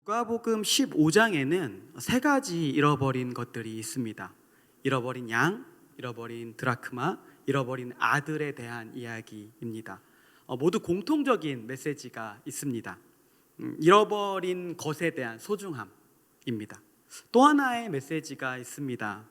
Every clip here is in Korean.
누가복음 15장에는 세 가지 잃어버린 것들이 있습니다. 잃어버린 양, 잃어버린 드라크마, 잃어버린 아들에 대한 이야기입니다. 모두 공통적인 메시지가 있습니다. 잃어버린 것에 대한 소중함입니다. 또 하나의 메시지가 있습니다.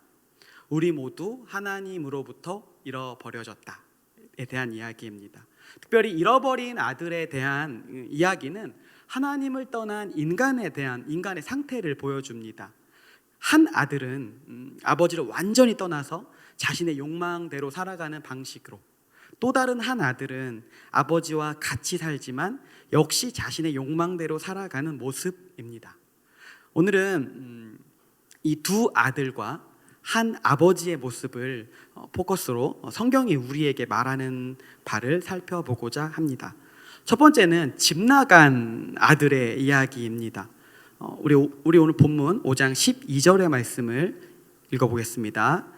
우리 모두 하나님으로부터 잃어버려졌다에 대한 이야기입니다. 특별히 잃어버린 아들에 대한 이야기는 하나님을 떠난 인간에 대한 인간의 상태를 보여줍니다. 한 아들은 아버지를 완전히 떠나서 자신의 욕망대로 살아가는 방식으로, 또 다른 한 아들은 아버지와 같이 살지만 역시 자신의 욕망대로 살아가는 모습입니다. 오늘은 이 두 아들과 한 아버지의 모습을 포커스로 성경이 우리에게 말하는 바를 살펴보고자 합니다. 첫 번째는 집 나간 아들의 이야기입니다. 우리 오늘 본문 5장 12절의 말씀을 읽어보겠습니다.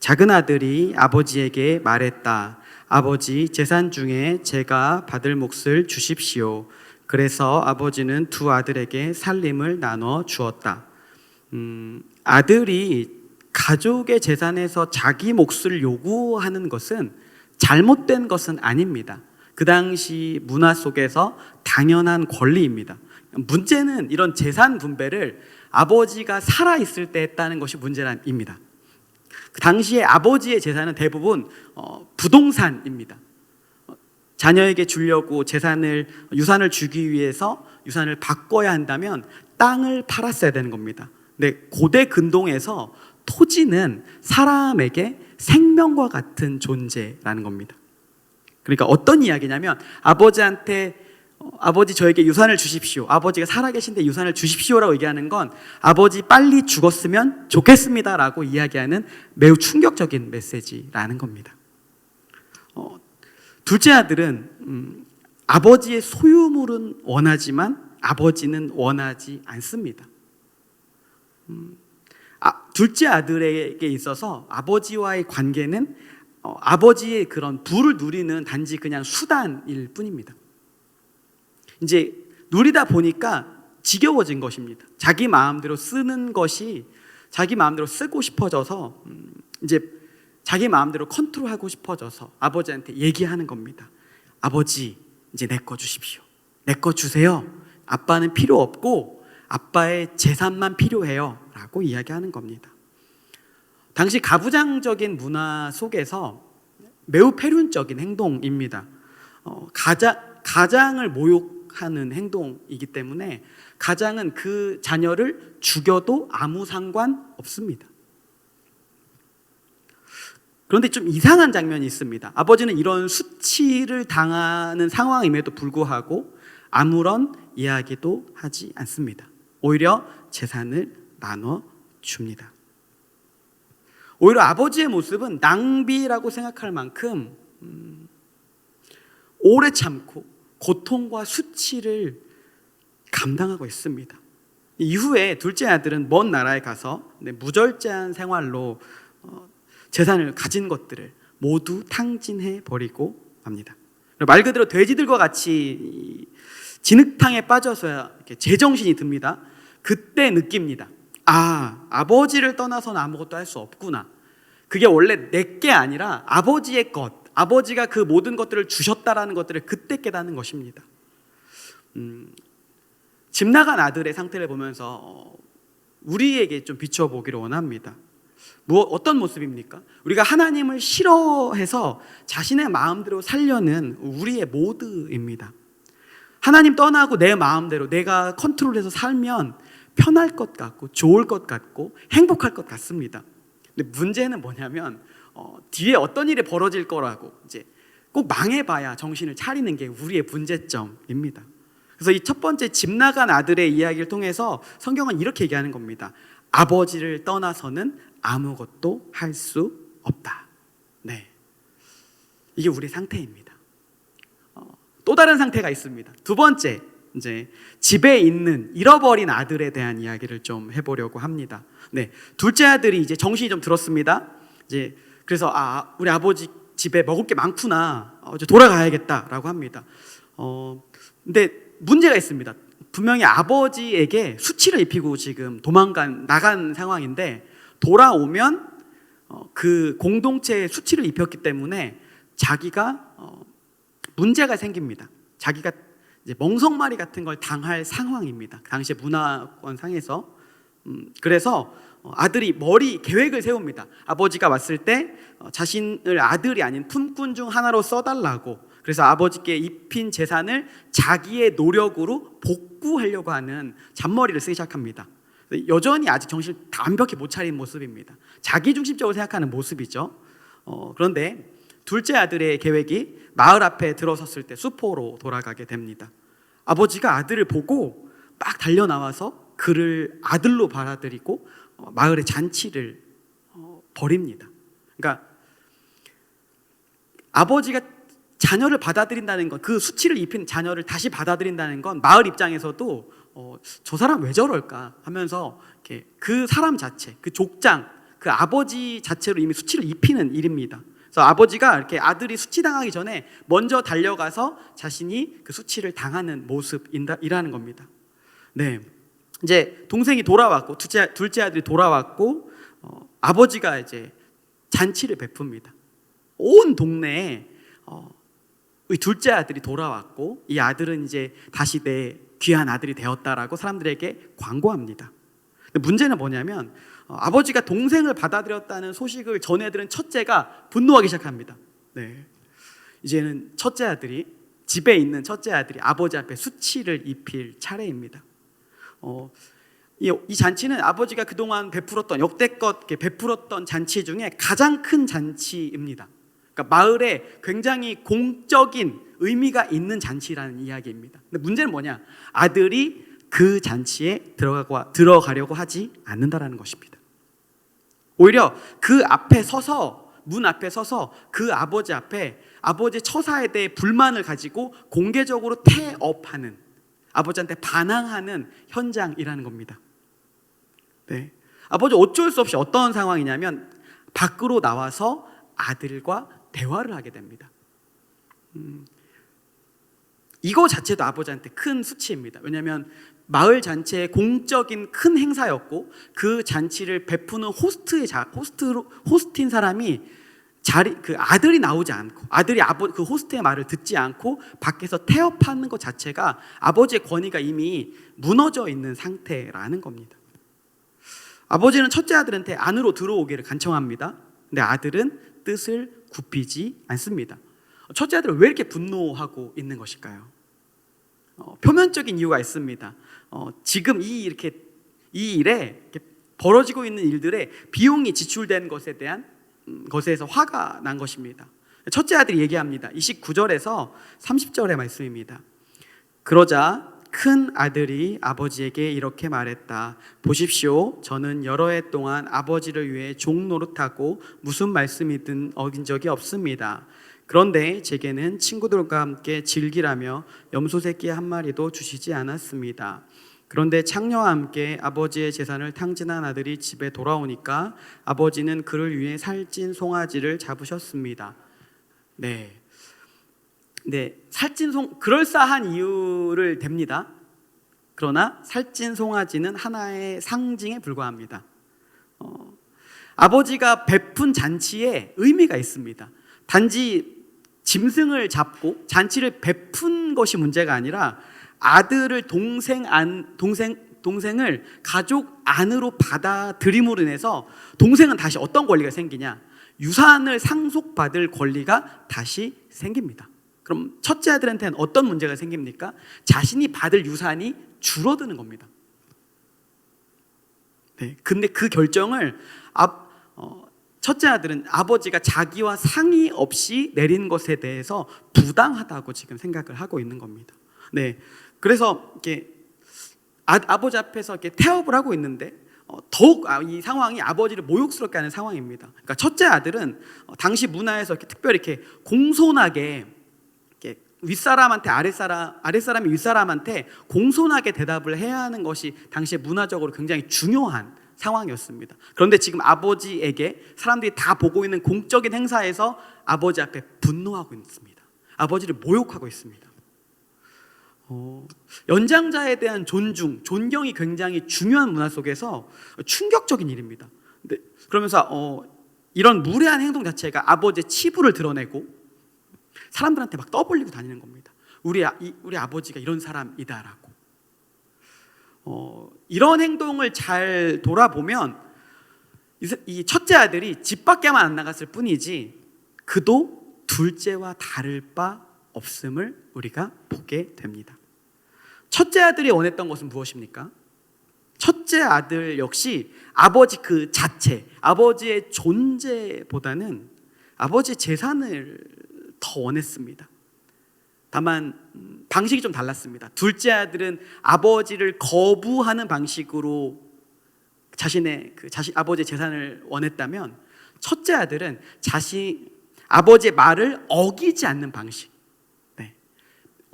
작은 아들이 아버지에게 말했다. 아버지, 재산 중에 제가 받을 몫을 주십시오. 그래서 아버지는 두 아들에게 살림을 나눠 주었다. 아들이 가족의 재산에서 자기 몫을 요구하는 것은 잘못된 것은 아닙니다. 그 당시 문화 속에서 당연한 권리입니다. 문제는 이런 재산 분배를 아버지가 살아있을 때 했다는 것이 문제입니다. 그 당시에 아버지의 재산은 대부분 부동산입니다. 자녀에게 주려고 유산을 주기 위해서 유산을 바꿔야 한다면 땅을 팔았어야 되는 겁니다. 근데 고대 근동에서 토지는 사람에게 생명과 같은 존재라는 겁니다. 그러니까 어떤 이야기냐면 아버지 저에게 유산을 주십시오. 아버지가 살아계신데 유산을 주십시오라고 얘기하는 건 아버지 빨리 죽었으면 좋겠습니다라고 이야기하는 매우 충격적인 메시지라는 겁니다. 둘째 아들은 아버지의 소유물은 원하지만 아버지는 원하지 않습니다. 둘째 아들에게 있어서 아버지와의 관계는 아버지의 그런 부를 누리는 단지 그냥 수단일 뿐입니다. 이제 누리다 보니까 지겨워진 것입니다. 자기 마음대로 쓰는 것이 자기 마음대로 쓰고 싶어져서 이제 자기 마음대로 컨트롤하고 싶어져서 아버지한테 얘기하는 겁니다. 아버지, 이제 내 거 주십시오. 내 거 주세요. 아빠는 필요 없고 아빠의 재산만 필요해요 라고 이야기하는 겁니다. 당시 가부장적인 문화 속에서 매우 폐륜적인 행동입니다. 가장을 모욕하는 행동이기 때문에 가장은 그 자녀를 죽여도 아무 상관없습니다. 그런데 좀 이상한 장면이 있습니다. 아버지는 이런 수치를 당하는 상황임에도 불구하고 아무런 이야기도 하지 않습니다. 오히려 재산을 나눠줍니다. 오히려 아버지의 모습은 낭비라고 생각할 만큼 오래 참고 고통과 수치를 감당하고 있습니다. 이후에 둘째 아들은 먼 나라에 가서 무절제한 생활로 재산을 가진 것들을 모두 탕진해 버리고 맙니다. 말 그대로 돼지들과 같이 진흙탕에 빠져서야 이렇게 제정신이 듭니다. 그때 느낍니다. 아버지를 떠나서는 아무것도 할 수 없구나. 그게 원래 내 게 아니라 아버지의 것, 아버지가 그 모든 것들을 주셨다라는 것들을 그때 깨닫는 것입니다. 집 나간 아들의 상태를 보면서 우리에게 좀 비춰보기를 원합니다. 어떤 모습입니까? 우리가 하나님을 싫어해서 자신의 마음대로 살려는 우리의 모드입니다. 하나님 떠나고 내 마음대로 내가 컨트롤해서 살면 편할 것 같고 좋을 것 같고 행복할 것 같습니다. 근데 문제는 뭐냐면 뒤에 어떤 일이 벌어질 거라고 이제 꼭 망해봐야 정신을 차리는 게 우리의 문제점입니다. 그래서 이 첫 번째 집 나간 아들의 이야기를 통해서 성경은 이렇게 얘기하는 겁니다. 아버지를 떠나서는 아무것도 할 수 없다. 네, 이게 우리 상태입니다. 또 다른 상태가 있습니다. 두 번째, 이제 집에 있는 잃어버린 아들에 대한 이야기를 좀 해보려고 합니다. 네, 둘째 아들이 이제 정신이 좀 들었습니다. 이제 그래서 우리 아버지 집에 먹을 게 많구나. 이제 돌아가야겠다라고 합니다. 근데 문제가 있습니다. 분명히 아버지에게 수치를 입히고 지금 나간 상황인데, 돌아오면 그 공동체에 수치를 입혔기 때문에 자기가 문제가 생깁니다. 자기가 이제 멍석마리 같은 걸 당할 상황입니다. 당시의 문화권 상에서. 그래서 아들이 계획을 세웁니다. 아버지가 왔을 때 자신을 아들이 아닌 품꾼 중 하나로 써달라고. 그래서 아버지께 입힌 재산을 자기의 노력으로 복구하려고 하는 잔머리를 쓰기 시작합니다. 여전히 아직 정신을 완벽히 못 차린 모습입니다. 자기중심적으로 생각하는 모습이죠. 그런데 둘째 아들의 계획이 마을 앞에 들어섰을 때 수포로 돌아가게 됩니다. 아버지가 아들을 보고 막 달려나와서 그를 아들로 받아들이고 마을의 잔치를 벌입니다. 그러니까 아버지가 자녀를 받아들인다는 건, 그 수치를 입힌 자녀를 다시 받아들인다는 건 마을 입장에서도 저 사람 왜 저럴까 하면서 이렇게 그 사람 자체, 그 족장, 그 아버지 자체로 이미 수치를 입히는 일입니다. 그래서 아버지가 이렇게 아들이 수치당하기 전에 먼저 달려가서 자신이 그 수치를 당하는 모습이라는 겁니다. 네, 이제 동생이 돌아왔고 둘째 아들이 돌아왔고 아버지가 이제 잔치를 베풉니다. 온 동네에 이 둘째 아들이 돌아왔고 이 아들은 이제 다시 내 귀한 아들이 되었다라고 사람들에게 광고합니다. 근데 문제는 뭐냐면 아버지가 동생을 받아들였다는 소식을 전해들은 첫째가 분노하기 시작합니다. 네, 이제는 집에 있는 첫째 아들이 아버지 앞에 수치를 입힐 차례입니다. 이 잔치는 아버지가 그동안 역대껏 베풀었던 잔치 중에 가장 큰 잔치입니다. 그러니까 마을에 굉장히 공적인 의미가 있는 잔치라는 이야기입니다. 근데 문제는 뭐냐? 아들이 그 잔치에 들어가려고 하지 않는다라는 것입니다. 오히려 그 앞에 서서, 문 앞에 서서 그 아버지 앞에 아버지의 처사에 대해 불만을 가지고 공개적으로 태업하는, 아버지한테 반항하는 현장이라는 겁니다. 네, 아버지 어쩔 수 없이 어떤 상황이냐면 밖으로 나와서 아들과 대화를 하게 됩니다. 이거 자체도 아버지한테 큰 수치입니다. 왜냐하면 마을 잔치의 공적인 큰 행사였고 그 잔치를 베푸는 호스트인 사람이 그 아들이 나오지 않고, 아들이 그 호스트의 말을 듣지 않고 밖에서 태업하는 것 자체가 아버지의 권위가 이미 무너져 있는 상태라는 겁니다. 아버지는 첫째 아들한테 안으로 들어오기를 간청합니다. 근데 아들은 뜻을 굽히지 않습니다. 첫째 아들은 왜 이렇게 분노하고 있는 것일까요? 표면적인 이유가 있습니다. 지금 이 일에 이렇게 벌어지고 있는 일들에 비용이 지출된 것에서 화가 난 것입니다. 첫째 아들이 얘기합니다. 29절에서 30절의 말씀입니다. 그러자 큰 아들이 아버지에게 이렇게 말했다. 보십시오, 저는 여러 해 동안 아버지를 위해 종 노릇하고 무슨 말씀이든 어긴 적이 없습니다. 그런데 제게는 친구들과 함께 즐기라며 염소 새끼 한 마리도 주시지 않았습니다. 그런데 창녀와 함께 아버지의 재산을 탕진한 아들이 집에 돌아오니까 아버지는 그를 위해 살찐 송아지를 잡으셨습니다. 네, 그럴싸한 이유를 댑니다. 그러나 살찐 송아지는 하나의 상징에 불과합니다. 아버지가 베푼 잔치에 의미가 있습니다. 단지 짐승을 잡고 잔치를 베푼 것이 문제가 아니라 아들을 동생을 가족 안으로 받아들임으로 인해서 동생은 다시 어떤 권리가 생기냐? 유산을 상속받을 권리가 다시 생깁니다. 그럼 첫째 아들한테는 어떤 문제가 생깁니까? 자신이 받을 유산이 줄어드는 겁니다. 네, 근데 그 결정을 첫째 아들은 아버지가 자기와 상의 없이 내린 것에 대해서 부당하다고 지금 생각을 하고 있는 겁니다. 네, 그래서 이렇게 아버지 앞에서 이렇게 태업을 하고 있는데 더욱 이 상황이 아버지를 모욕스럽게 하는 상황입니다. 그러니까 첫째 아들은 당시 문화에서 이렇게 특별히 이렇게 공손하게 이렇게 윗사람한테 아랫사람이 윗사람한테 공손하게 대답을 해야 하는 것이 당시에 문화적으로 굉장히 중요한 상황이었습니다. 그런데 지금 아버지에게 사람들이 다 보고 있는 공적인 행사에서 아버지 앞에 분노하고 있습니다. 아버지를 모욕하고 있습니다. 연장자에 대한 존중, 존경이 굉장히 중요한 문화 속에서 충격적인 일입니다. 근데 그러면서 이런 무례한 행동 자체가 아버지의 치부를 드러내고 사람들한테 막 떠벌리고 다니는 겁니다. 우리 아버지가 이런 사람이다라고. 이런 행동을 잘 돌아보면 이 첫째 아들이 집 밖에만 안 나갔을 뿐이지 그도 둘째와 다를 바 없음을 우리가 보게 됩니다. 첫째 아들이 원했던 것은 무엇입니까? 첫째 아들 역시 아버지 그 자체, 아버지의 존재보다는 아버지의 재산을 더 원했습니다. 다만 방식이 좀 달랐습니다. 둘째 아들은 아버지를 거부하는 방식으로 아버지의 재산을 원했다면 첫째 아들은 아버지의 말을 어기지 않는 방식.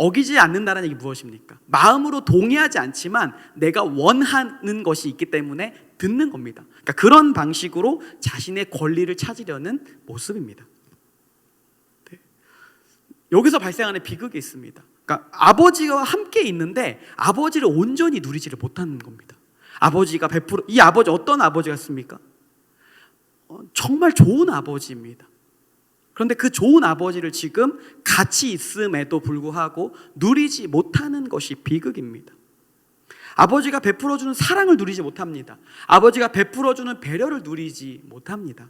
어기지 않는다는 얘기 무엇입니까? 마음으로 동의하지 않지만 내가 원하는 것이 있기 때문에 듣는 겁니다. 그러니까 그런 방식으로 자신의 권리를 찾으려는 모습입니다. 여기서 발생하는 비극이 있습니다. 그러니까 아버지와 함께 있는데 아버지를 온전히 누리지를 못하는 겁니다. 이 아버지 어떤 아버지 같습니까? 정말 좋은 아버지입니다. 그런데 그 좋은 아버지를 지금 같이 있음에도 불구하고 누리지 못하는 것이 비극입니다. 아버지가 베풀어주는 사랑을 누리지 못합니다. 아버지가 베풀어주는 배려를 누리지 못합니다.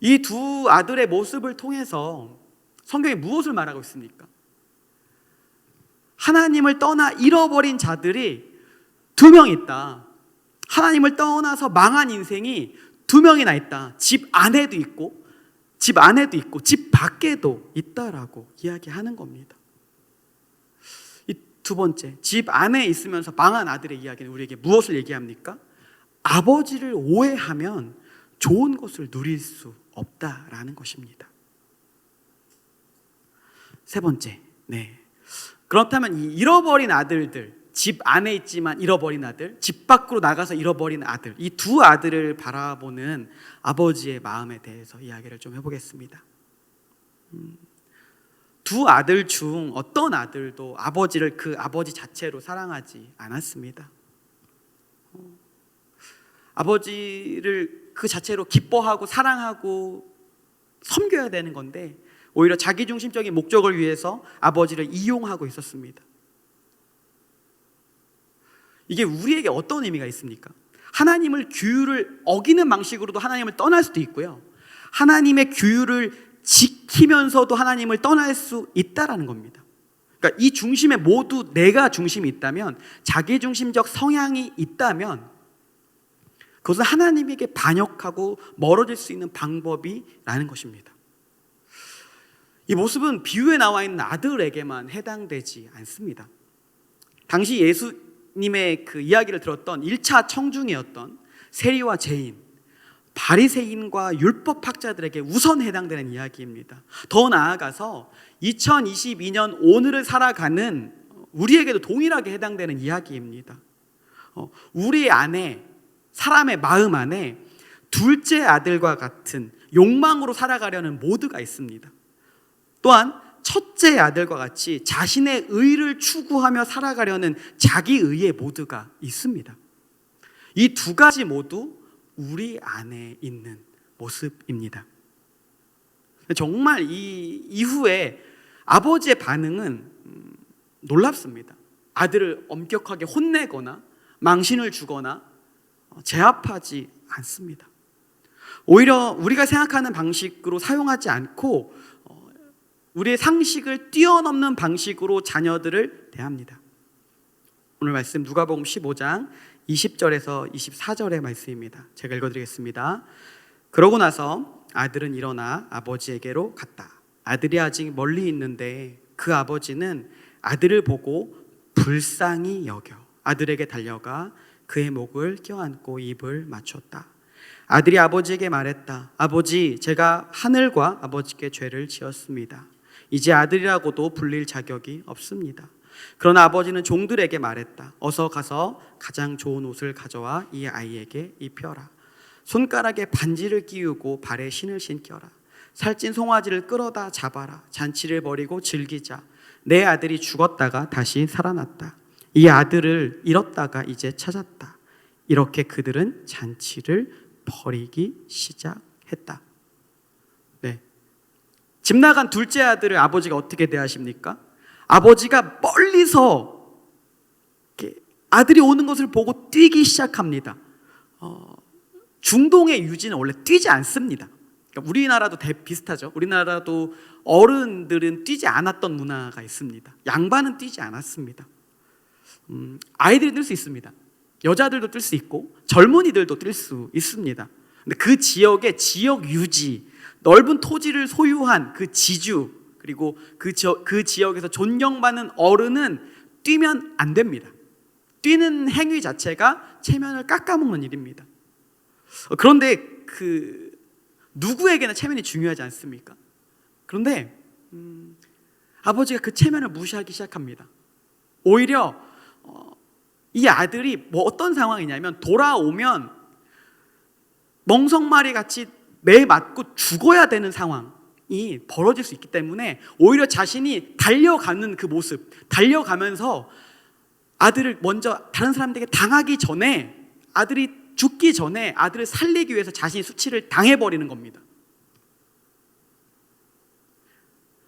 이 두 아들의 모습을 통해서 성경이 무엇을 말하고 있습니까? 하나님을 떠나 잃어버린 자들이 2명 있다. 하나님을 떠나서 망한 인생이 2명이나 있다. 집 안에도 있고 집 밖에도 있다라고 이야기하는 겁니다. 이 두 번째, 집 안에 있으면서 망한 아들의 이야기는 우리에게 무엇을 얘기합니까? 아버지를 오해하면 좋은 것을 누릴 수 없다라는 것입니다. 세 번째, 그렇다면 이 잃어버린 아들들, 집 안에 있지만 잃어버린 아들, 집 밖으로 나가서 잃어버린 아들, 이 두 아들을 바라보는 아버지의 마음에 대해서 이야기를 좀 해보겠습니다. 두 아들 중 어떤 아들도 아버지를 그 아버지 자체로 사랑하지 않았습니다. 아버지를 그 자체로 기뻐하고 사랑하고 섬겨야 되는 건데 오히려 자기중심적인 목적을 위해서 아버지를 이용하고 있었습니다. 이게 우리에게 어떤 의미가 있습니까? 하나님을 규율을 어기는 방식으로도 하나님을 떠날 수도 있고요, 하나님의 규율을 지키면서도 하나님을 떠날 수 있다라는 겁니다. 그러니까 이 중심에 모두 내가 중심이 있다면, 자기중심적 성향이 있다면 그것은 하나님에게 반역하고 멀어질 수 있는 방법이라는 것입니다. 이 모습은 비유에 나와 있는 아들에게만 해당되지 않습니다. 당시 예수님의 그 이야기를 들었던 1차 청중이었던 세리와 죄인, 바리새인과 율법학자들에게 우선 해당되는 이야기입니다. 더 나아가서 2022년 오늘을 살아가는 우리에게도 동일하게 해당되는 이야기입니다. 우리 안에, 사람의 마음 안에 둘째 아들과 같은 욕망으로 살아가려는 모두가 있습니다. 또한 첫째 아들과 같이 자신의 의를 추구하며 살아가려는 자기의의 모두가 있습니다. 이 두 가지 모두 우리 안에 있는 모습입니다. 정말 이 이후에 아버지의 반응은 놀랍습니다. 아들을 엄격하게 혼내거나 망신을 주거나 제압하지 않습니다. 오히려 우리가 생각하는 방식으로 사용하지 않고 우리의 상식을 뛰어넘는 방식으로 자녀들을 대합니다. 오늘 말씀 누가복음 15장 20절에서 24절의 말씀입니다. 제가 읽어드리겠습니다. 그러고 나서 아들은 일어나 아버지에게로 갔다. 아들이 아직 멀리 있는데 그 아버지는 아들을 보고 불쌍히 여겨 아들에게 달려가 그의 목을 껴안고 입을 맞췄다. 아들이 아버지에게 말했다. 아버지, 제가 하늘과 아버지께 죄를 지었습니다. 이제 아들이라고도 불릴 자격이 없습니다. 그러나 아버지는 종들에게 말했다. 어서 가서 가장 좋은 옷을 가져와 이 아이에게 입혀라. 손가락에 반지를 끼우고 발에 신을 신겨라. 살찐 송아지를 끌어다 잡아라. 잔치를 벌이고 즐기자. 내 아들이 죽었다가 다시 살아났다. 이 아들을 잃었다가 이제 찾았다. 이렇게 그들은 잔치를 벌이기 시작했다. 네. 집 나간 둘째 아들을 아버지가 어떻게 대하십니까? 아버지가 멀리서 아들이 오는 것을 보고 뛰기 시작합니다. 중동의 유지는 원래 뛰지 않습니다. 그러니까 우리나라도 비슷하죠. 우리나라도 어른들은 뛰지 않았던 문화가 있습니다. 양반은 뛰지 않았습니다. 아이들이 뛸 수 있습니다. 여자들도 뛸 수 있고 젊은이들도 뛸 수 있습니다. 근데 그 지역의 지역 유지, 넓은 토지를 소유한 그 지주, 그리고 그 지역에서 존경받는 어른은 뛰면 안 됩니다. 뛰는 행위 자체가 체면을 깎아먹는 일입니다. 그런데 누구에게나 체면이 중요하지 않습니까? 그런데 아버지가 그 체면을 무시하기 시작합니다. 오히려 이 아들이 어떤 상황이냐면 돌아오면 멍석마리 같이 매 맞고 죽어야 되는 상황이 벌어질 수 있기 때문에 오히려 자신이 달려가는 그 모습, 달려가면서 아들을 먼저 다른 사람들에게 당하기 전에, 아들이 죽기 전에 아들을 살리기 위해서 자신이 수치를 당해버리는 겁니다.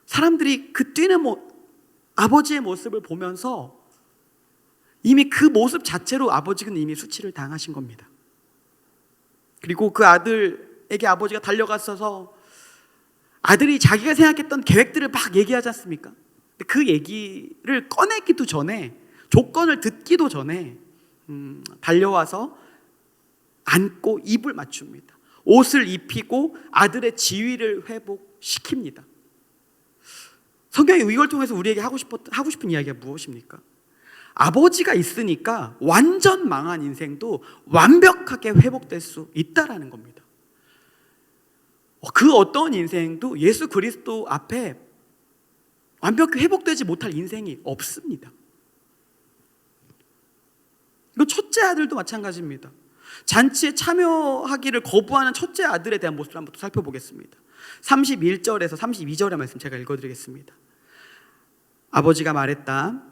사람들이 그 뛰는 아버지의 모습을 보면서 이미 그 모습 자체로 아버지는 이미 수치를 당하신 겁니다. 그리고 그 아들에게 아버지가 달려갔어서 아들이 자기가 생각했던 계획들을 막 얘기하지 않습니까? 근데 그 얘기를 꺼내기도 전에, 조건을 듣기도 전에 달려와서 안고 입을 맞춥니다. 옷을 입히고 아들의 지위를 회복시킵니다. 성경이 이걸 통해서 우리에게 하고 싶은 이야기가 무엇입니까? 아버지가 있으니까 완전 망한 인생도 완벽하게 회복될 수 있다라는 겁니다. 그 어떤 인생도 예수 그리스도 앞에 완벽히 회복되지 못할 인생이 없습니다. 이건 첫째 아들도 마찬가지입니다. 잔치에 참여하기를 거부하는 첫째 아들에 대한 모습을 한번 또 살펴보겠습니다. 31절에서 32절의 말씀 제가 읽어드리겠습니다. 아버지가 말했다.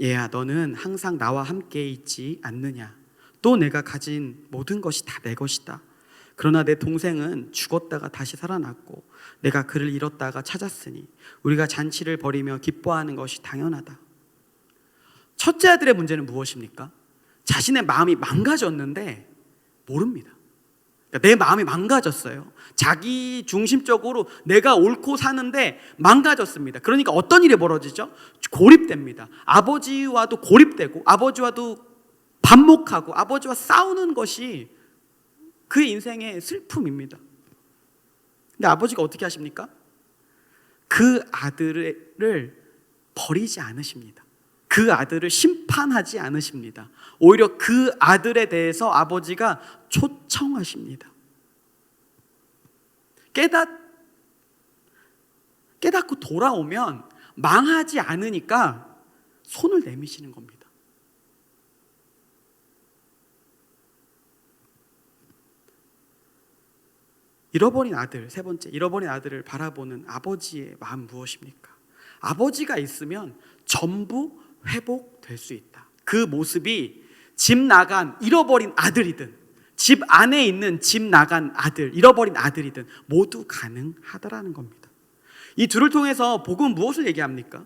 얘야, 너는 항상 나와 함께 있지 않느냐? 또 내가 가진 모든 것이 다 내 것이다. 그러나 내 동생은 죽었다가 다시 살아났고 내가 그를 잃었다가 찾았으니 우리가 잔치를 벌이며 기뻐하는 것이 당연하다. 첫째 아들의 문제는 무엇입니까? 자신의 마음이 망가졌는데 모릅니다. 그러니까 내 마음이 망가졌어요. 자기 중심적으로 내가 옳고 사는데 망가졌습니다. 그러니까 어떤 일이 벌어지죠? 고립됩니다. 아버지와도 고립되고 아버지와도 반목하고 아버지와 싸우는 것이 그 인생의 슬픔입니다. 근데 아버지가 어떻게 하십니까? 그 아들을 버리지 않으십니다. 그 아들을 심판하지 않으십니다. 오히려 그 아들에 대해서 아버지가 초청하십니다. 깨닫고 돌아오면 망하지 않으니까 손을 내미시는 겁니다. 잃어버린 아들, 세 번째, 잃어버린 아들을 바라보는 아버지의 마음 무엇입니까? 아버지가 있으면 전부 회복될 수 있다. 그 모습이 집 나간 잃어버린 아들이든 집 안에 있는 집 나간 아들, 잃어버린 아들이든 모두 가능하다라는 겁니다. 이 둘을 통해서 복음은 무엇을 얘기합니까?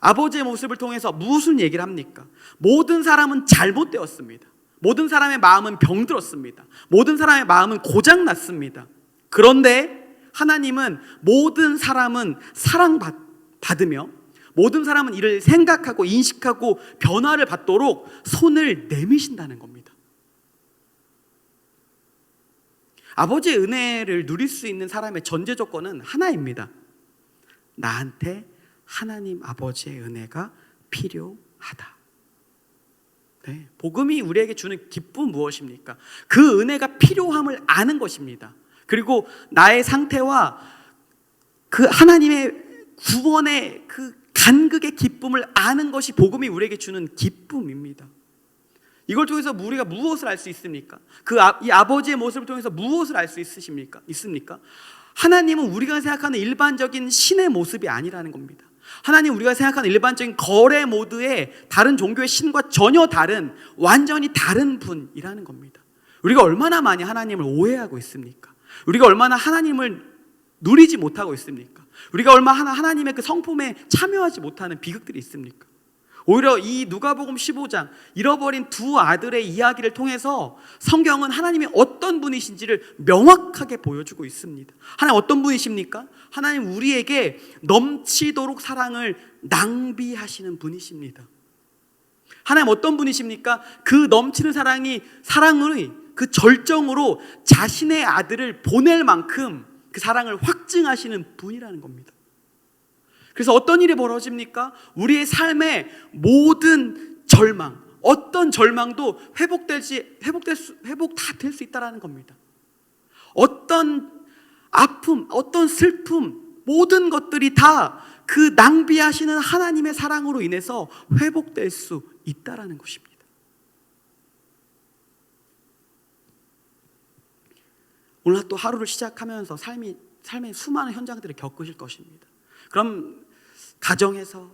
아버지의 모습을 통해서 무슨 얘기를 합니까? 모든 사람은 잘못되었습니다. 모든 사람의 마음은 병들었습니다. 모든 사람의 마음은 고장났습니다. 그런데 하나님은 모든 사람은 사랑받으며 모든 사람은 이를 생각하고 인식하고 변화를 받도록 손을 내미신다는 겁니다. 아버지의 은혜를 누릴 수 있는 사람의 전제 조건은 하나입니다. 나한테 하나님 아버지의 은혜가 필요하다. 네, 복음이 우리에게 주는 기쁨은 무엇입니까? 그 은혜가 필요함을 아는 것입니다. 그리고 나의 상태와 그 하나님의 구원의 그 간극의 기쁨을 아는 것이 복음이 우리에게 주는 기쁨입니다. 이걸 통해서 우리가 무엇을 알 수 있습니까? 이 아버지의 모습을 통해서 무엇을 알 수 있습니까? 하나님은 우리가 생각하는 일반적인 신의 모습이 아니라는 겁니다. 하나님 우리가 생각하는 일반적인 거래 모드의 다른 종교의 신과 전혀 다른, 완전히 다른 분이라는 겁니다. 우리가 얼마나 많이 하나님을 오해하고 있습니까? 우리가 얼마나 하나님을 누리지 못하고 있습니까? 우리가 얼마나 하나님의 그 성품에 참여하지 못하는 비극들이 있습니까? 오히려 이 누가복음 15장 잃어버린 두 아들의 이야기를 통해서 성경은 하나님이 어떤 분이신지를 명확하게 보여주고 있습니다. 하나님 어떤 분이십니까? 하나님 우리에게 넘치도록 사랑을 낭비하시는 분이십니다. 하나님 어떤 분이십니까? 그 넘치는 사랑의 그 절정으로 자신의 아들을 보낼 만큼 그 사랑을 확증하시는 분이라는 겁니다. 그래서 어떤 일이 벌어집니까? 우리의 삶의 모든 절망, 어떤 절망도 회복 다 될 수 있다는 겁니다. 어떤 아픔, 어떤 슬픔, 모든 것들이 다 그 낭비하시는 하나님의 사랑으로 인해서 회복될 수 있다는 것입니다. 오늘 또 하루를 시작하면서 삶의 수많은 현장들을 겪으실 것입니다. 그럼 가정에서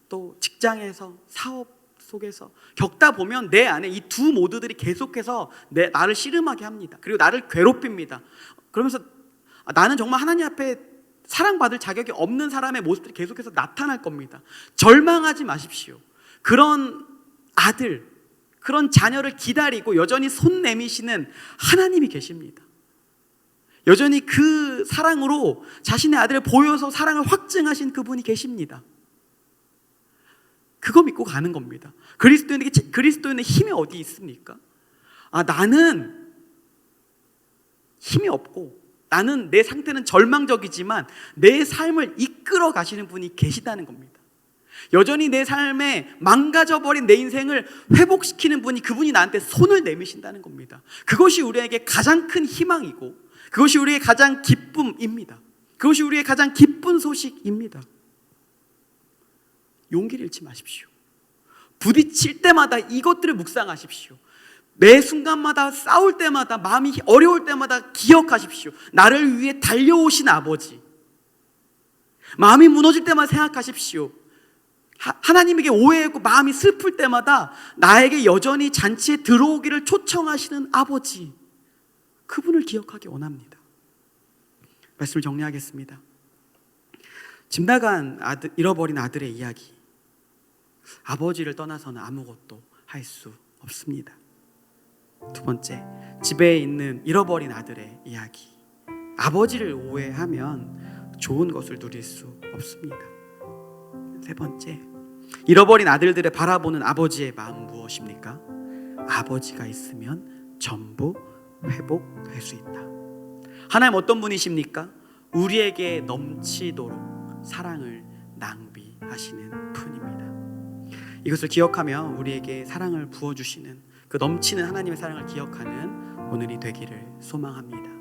또 직장에서 사업 속에서 겪다 보면 내 안에 이 두 모드들이 계속해서 나를 씨름하게 합니다. 그리고 나를 괴롭힙니다. 그러면서 나는 정말 하나님 앞에 사랑받을 자격이 없는 사람의 모습들이 계속해서 나타날 겁니다. 절망하지 마십시오. 그런 아들, 그런 자녀를 기다리고 여전히 손 내미시는 하나님이 계십니다. 여전히 그 사랑으로 자신의 아들을 보여서 사랑을 확증하신 그분이 계십니다. 그거 믿고 가는 겁니다. 그리스도인의 힘이 어디 있습니까? 나는 힘이 없고 나는 내 상태는 절망적이지만 내 삶을 이끌어 가시는 분이 계시다는 겁니다. 여전히 내 삶에 망가져버린 내 인생을 회복시키는 분이, 그분이 나한테 손을 내미신다는 겁니다. 그것이 우리에게 가장 큰 희망이고 그것이 우리의 가장 기쁨입니다. 그것이 우리의 가장 기쁜 소식입니다. 용기를 잃지 마십시오. 부딪힐 때마다 이것들을 묵상하십시오. 매 순간마다 싸울 때마다, 마음이 어려울 때마다 기억하십시오. 나를 위해 달려오신 아버지. 마음이 무너질 때마다 생각하십시오. 하나님에게 오해하고 마음이 슬플 때마다 나에게 여전히 잔치에 들어오기를 초청하시는 아버지, 그분을 기억하기 원합니다. 말씀을 정리하겠습니다. 집 나간 잃어버린 아들의 이야기, 아버지를 떠나서는 아무것도 할 수 없습니다. 두 번째, 집에 있는 잃어버린 아들의 이야기, 아버지를 오해하면 좋은 것을 누릴 수 없습니다. 세 번째, 잃어버린 아들들을 바라보는 아버지의 마음 무엇입니까? 아버지가 있으면 전부 회복할 수 있다. 하나님 어떤 분이십니까? 우리에게 넘치도록 사랑을 낭비하시는 분입니다. 이것을 기억하며 우리에게 사랑을 부어주시는 그 넘치는 하나님의 사랑을 기억하는 오늘이 되기를 소망합니다.